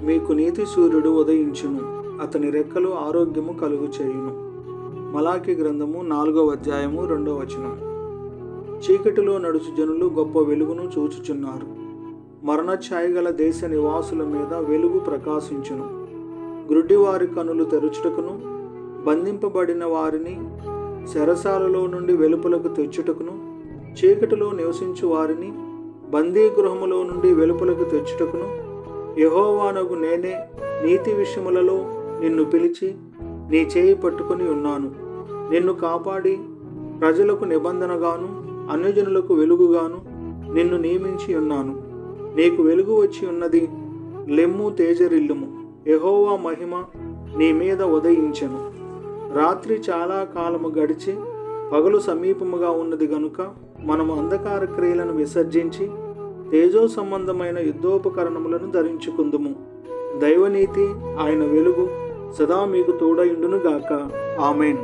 మీకు నీతి సూర్యుడు ఉదయించును, అతని రెక్కలు ఆరోగ్యము కలుగు చేయును. మలాకి గ్రంథము 4వ అధ్యాయము 2వ వచనం. చీకటిలో నడుచు జనులు గొప్ప వెలుగును చూచుచున్నారు. మరణఛాయ గల దేశ నివాసుల మీద వెలుగు ప్రకాశించును. గ్రుడ్డివారి కనులు తెరుచుటకును, బంధింపబడిన వారిని చెరసాలలో నుండి వెలుపలకు తెచ్చుటకును, చీకటిలో నివసించు వారిని బందీగృహములో నుండి వెలుపలకు తెచ్చుటకును యెహోవానగు నేనే నీతి విషయములలో నిన్ను పిలిచి నీ చేయి పట్టుకొని ఉన్నాను. నిన్ను కాపాడి ప్రజలకు నిబంధనగాను అన్యజనులకు వెలుగుగాను నిన్ను నియమించి ఉన్నాను. నీకు వెలుగు వచ్చి ఉన్నది, లెమ్ము తేజరిల్లుము, యెహోవా మహిమ నీ మీద ఉదయించెను. రాత్రి చాలా కాలము గడిచి పగలు సమీపముగా ఉన్నది గనుక మనము అంధకార క్రియలను విసర్జించి తేజో సంబంధమైన యుద్ధోపకరణములను ధరించుకుందుము. దైవనీతి ఆయన వెలుగు సదా మీకు తోడయుండును గాక. ఆమేన్.